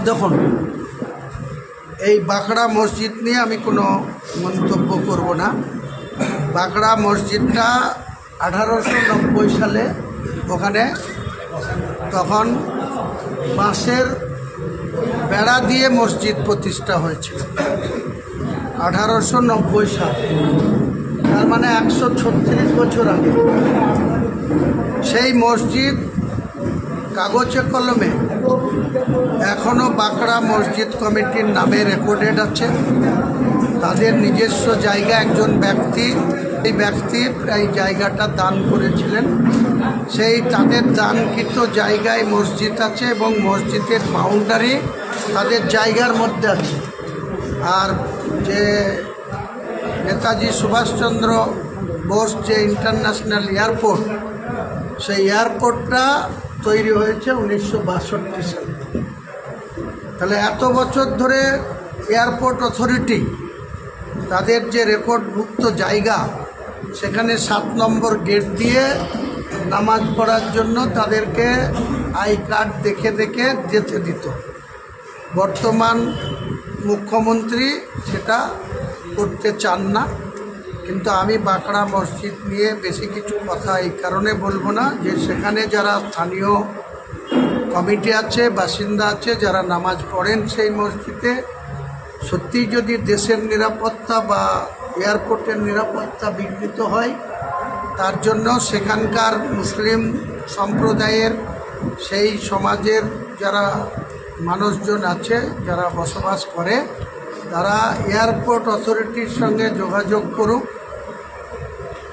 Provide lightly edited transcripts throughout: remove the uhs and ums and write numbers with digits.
দেখুন, এই বাঁকড়া মসজিদ নিয়ে আমি কোনো মন্তব্য করব না। বাঁকড়া মসজিদটা 1890 সালে ওখানে তখন বাঁশের বেড়া দিয়ে মসজিদ প্রতিষ্ঠা হয়েছিল। 1890 সাল, তার মানে 136 বছর আগে। সেই মসজিদ কাগজে কলমে এখনও বাঁকড়া মসজিদ কমিটির নামে রেকর্ডেড আছে। তাদের নিজস্ব জায়গা, একজন ব্যক্তি এই জায়গাটা দান করেছিলেন। সেই তাদের দানকৃত জায়গায় মসজিদ আছে এবং মসজিদের বাউন্ডারি তাদের জায়গার মধ্যে আছে। আর যে নেতাজি সুভাষচন্দ্র বোস যে ইন্টারন্যাশনাল এয়ারপোর্ট, সেই এয়ারপোর্টটা তৈরি হয়েছে 1962 সালে। তাহলে এত বছর ধরে এয়ারপোর্ট অথরিটি তাদের যে রেকর্ডভুক্ত জায়গা, সেখানে 7 নম্বর গেট দিয়ে নামাজ পড়ার জন্য তাদেরকে আই কার্ড দেখে দেখে যেতে দিত। বর্তমান মুখ্যমন্ত্রী সেটা করতে চান না। কিন্তু আমি বাঁকড়া মসজিদ নিয়ে বেশি কিছু কথা এই কারণে বলবো না যে সেখানে যারা স্থানীয় কমিটি আছে, বাসিন্দা আছে, যারা নামাজ পড়েন সেই মসজিদে, সত্যি যদি দেশের নিরাপত্তা বা এয়ারপোর্টের নিরাপত্তা বিঘ্নিত হয়, তার জন্য সেখানকার মুসলিম সম্প্রদায়ের সেই সমাজের যারা মানুষজন আছে, যারা বসবাস করে, তারা এয়ারপোর্ট অথরিটির সঙ্গে যোগাযোগ করুক,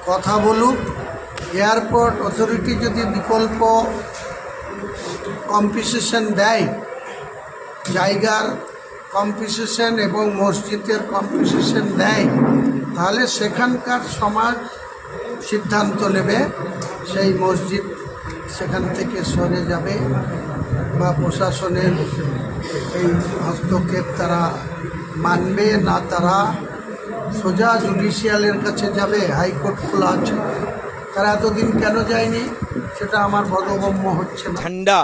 কথা বলুক। এয়ারপোর্ট অথরিটি যদি বিকল্প কম্পেনসেশন দেয়, জায়গার কম্পেনসেশন এবং মসজিদের কম্পেনসেশন দেয়, তাহলে সেখানকার সমাজ সিদ্ধান্ত নেবে সেই মসজিদ সেখান থেকে সরে যাবে বা প্রশাসনের এই হস্তক্ষেপ তারা মানবে না, তারা সোজা জুডিশিয়ালের কাছে যাবে। হাইকোর্ট খোলা আছে, তারা এতদিন কেন যায়নি সেটা আমার বোধগম্য হচ্ছে না। झंडा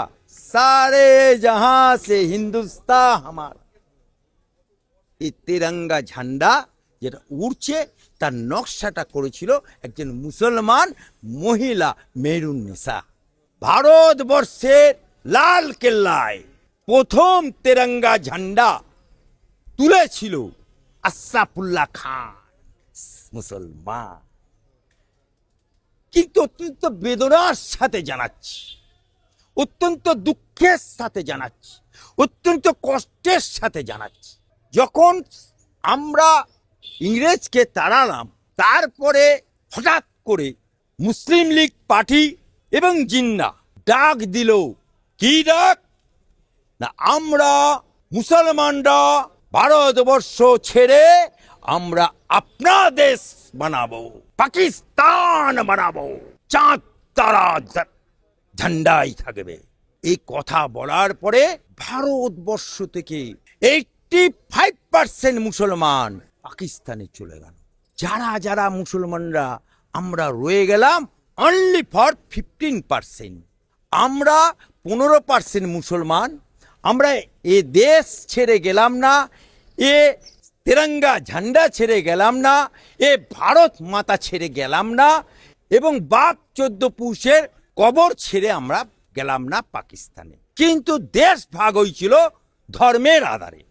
सारे जहां से हिंदुस्तान हमारा, এই তিরঙ্গা ঝান্ডা যেটা উড়ছে তার নকশাটা করেছিল একজন মুসলমান মহিলা মেহরুন্নিসা। ভারতবর্ষের লাল কেল্লায় প্রথম তিরঙ্গা ঝান্ডা তুলেছিল আশরাফুল্লাহ খান, মুসলমান। কিন্তু অত্যন্ত বেদনার সাথে জানাচ্ছি, অত্যন্ত দুঃখের সাথে জানাচ্ছি, অত্যন্ত কষ্টের সাথে জানাচ্ছি, যখন আমরা ইংরেজকে তাড়ালাম, তারপরে হঠাৎ করে মুসলিম লীগ পার্টি এবং জিন্না ডাক দিল। কি ডাক? না, আমরা মুসলমানরা ভারতবর্ষ ছেড়ে আমরা আপনা দেশ বানাবো, পাকিস্তান বানাবো, চাঁদ তারা ঝান্ডাই থাকবে। এই কথা বলার পরে ভারতবর্ষ থেকে 85% মুসলমান পাকিস্তানে চলে গেল। যারা যারা মুসলমানরা আমরা রয়ে গেলাম অনলি ফর 15%। আমরা 15% মুসলমান, আমরা এ দেশ ছেড়ে গেলাম না, এ তিরঙ্গা ঝান্ডা ছেড়ে গেলাম না, এ ভারত মাতা ছেড়ে গেলাম না, এবং বাপ 14 পুরুষের কবর ছেড়ে আমরা গেলাম না পাকিস্তানে। কিন্তু দেশ ভাগ হয়েছিল ধর্মের আধারে,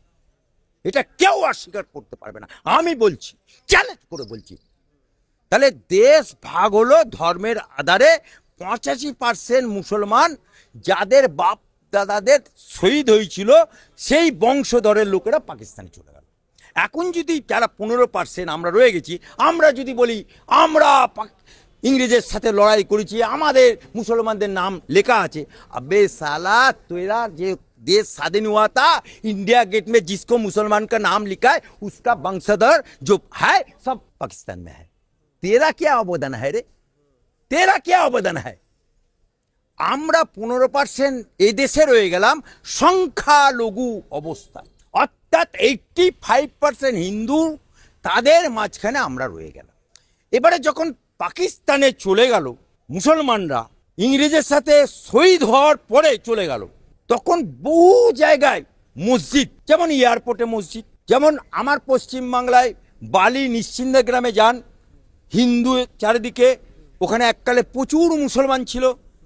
এটা কেউ অস্বীকার করতে পারবে না। আমি বলছি, চ্যালেঞ্জ করে বলছি, তাহলে দেশ ভাগ হলো ধর্মের আধারে। 85% মুসলমান যাদের বাপ দাদাদের শহীদ হয়েছিল সেই বংশধরের লোকেরা পাকিস্তানে চলে গেল। এখন যদি যারা 15% আমরা রয়ে গেছি, আমরা যদি বলি আমরা ইংরেজের সাথে লড়াই করেছি, আমাদের মুসলমানদের নাম লেখা আছে, अबे साला तेरा যে देश स्वाधीन हुआ था, इंडिया गेट में जिसको मुसलमान का नाम लिखा है उसका वंशधर जो है सब पाकिस्तान में है। तेरा क्या अवदान है रे? तेरा क्या अवदान है? আমরা 15% এই দেশে রয়ে গেলাম সংখ্যালঘু অবস্থায়, অর্থাৎ 85% হিন্দু, তাদের মাঝখানে আমরা রয়ে গেলাম। এবারে যখন পাকিস্তানে চলে গেল মুসলমানরা, ইংরেজের সাথে শহীদ হওয়ার পরে চলে গেল, তখন বহু জায়গায় মসজিদ, যেমন এয়ারপোর্টে মসজিদ, যেমন আমার পশ্চিমবাংলায় বালি নিশ্চিন্দা গ্রামে যান, হিন্দু চারিদিকে, ওখানে এককালে প্রচুর মুসলমান ছিল,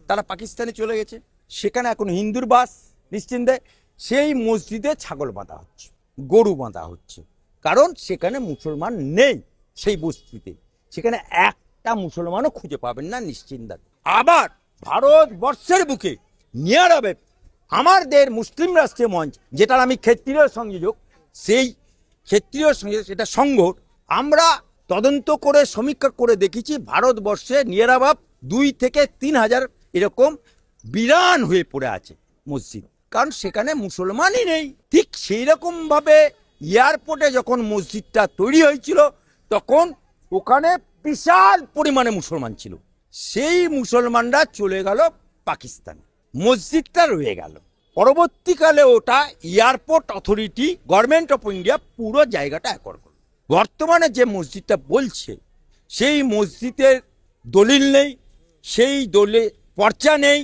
তারা পাকিস্তানে চলে গেছে, সেখানে এখন হিন্দুর বাস নিশ্চিন্দে। সেই মসজিদে ছাগল বাঁধা হচ্ছে, গরু বাঁধা হচ্ছে, কারণ সেখানে মুসলমান নেই। সেই বস্তিতে সেখানে একটা মুসলমানও খুঁজে পাবেন না নিশ্চিন্দা। আবার ভারতবর্ষের বুকে নিয়ার অ্যাবাউট আমাদের মুসলিম রাষ্ট্রীয় মঞ্চ, যেটার আমি ক্ষেত্রীয় সংযোজক, সেই ক্ষেত্রীয় সংযোজক, সেটা সংঘ, আমরা তদন্ত করে সমীক্ষা করে দেখেছি ভারতবর্ষে নিয়ার অ্যাবাউট 2 থেকে 3 হাজার এরকম বিরান হয়ে পড়ে আছে মসজিদ, কারণ সেখানে মুসলমানই নেই। ঠিক সেই রকম ভাবে এয়ারপোর্টে যখন মসজিদটা তৈরি হয়েছিল তখন ওখানে বিশাল পরিমাণে মুসলমান ছিল, সেই মুসলমানরা চলে গেল পাকিস্তানে, মসজিদটা রয়ে গেল। পরবর্তীকালে ওটা airport authority, government of India পুরো জায়গাটা অ্যাকোয়ার করল। বর্তমানে যে মসজিদটা বলছে সেই মসজিদের দলিল নেই, সেই দলে পর্চা নেই,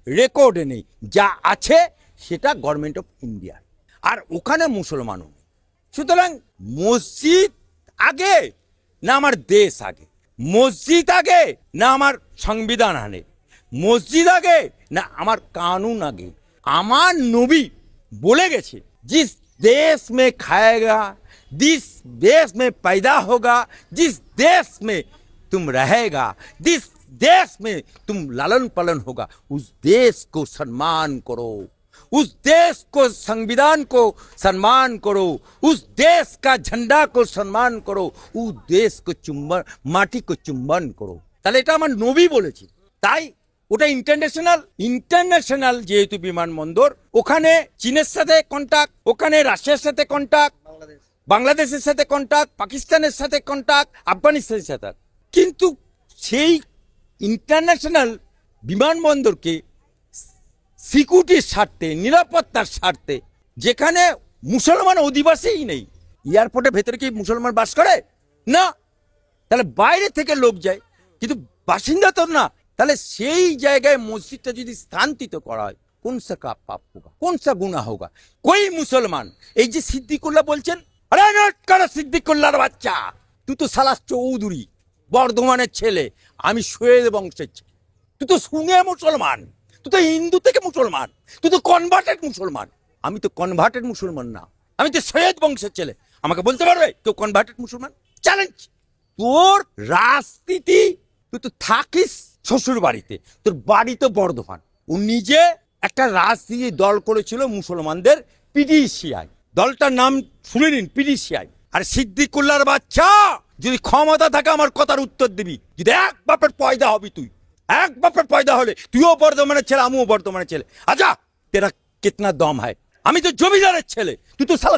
রেকর্ডে নেই, যা আছে সেটা গভর্নমেন্ট অফ ইন্ডিয়া, আর ওখানে মুসলমানও নেই। সুতরাং মসজিদ আগে না আমার দেশ আগে, মসজিদ আগে না আমার সংবিধান আনে, মসজিদ আগে না আমার কানুন আগে। আমার নবী বলে গেছে, জিস देश में खाएगा, जिस देश में पैदा होगा, जिस देश में तुम रहेगा, जिस देश में तुम लालन पालन होगा, उस देश को सम्मान करो, उस देश को, संविधान को सम्मान करो, उस देश का झंडा को सम्मान करो, उस देश को चुम्बन, माटी को चुम्बन करो। তাহলে এটা আমার নবী বলেছে, তাই ওটা ইন্টারন্যাশনাল যেহেতু বিমানবন্দর, ওখানে চীনের সাথে কন্টাক্ট, ওখানে রাশিয়ার সাথে কন্টাক্ট, বাংলাদেশের সাথে কন্টাক্ট, পাকিস্তানের সাথে কন্টাক্ট, আফগানিস্তানের সাথে। কিন্তু সেই ইন্টারন্যাশনাল বিমানবন্দরকে সিকিউরিটির স্বার্থে, নিরাপত্তার স্বার্থে, যেখানে মুসলমান অধিবাসীই নেই, এয়ারপোর্টের ভেতরে কি মুসলমান বাস করে না? তাহলে বাইরে থেকে লোক যায়, কিন্তু বাসিন্দা তো না। তাহলে সেই জায়গায় মসজিদটা যদি স্থানান্তরিত করা হয়, কোন সা পাপ হোগা, কোন সা গুনাহ হোগা? কই মুসলমান, এই যে সিদ্দিকুল্লাহ বলছেন, আরে নট করো সিদ্দিকুল্লাহর বাচ্চা, তুই তো সালাস চৌধুরী, বর্ধমানের ছেলে, আমি সৈয়দ বংশের ছেলে, তুই তো শুনে মুসলমান, তুই তো হিন্দু থেকে মুসলমান, তুই তো কনভার্টেড মুসলমান। আমি তো কনভার্টেড মুসলমান না, আমি তো সৈয়দ বংশের ছেলে। আমাকে বলতে পারবে কেউ কনভার্টেড মুসলমান? চ্যালেঞ্জ। তোর রাজনীতি, তুই তো থাকিস শ্বশুর বাড়িতে, তোর বাড়ি তো বর্ধমান। ও নিজে একটা রাজনীতি দল করেছিল মুসলমানদের, পিডিসিআই, দলটার নাম শুনে নিন, পিডিসিআই। আর সিদ্দিকুল্লাহর বাচ্চা, যদি ক্ষমতা থাকে আমার কথার উত্তর দিবি। যদি এক বাপের পয়দা হবি, তুই এক বাপের পয়দা হলে তুইও বর্ধমানের ছেলে, আমিও বর্ধমানের ছেলে। আচ্ছা, তেরা কিতনা দম হয়? আমি তো জমিদারের ছেলে, তুই তো সালা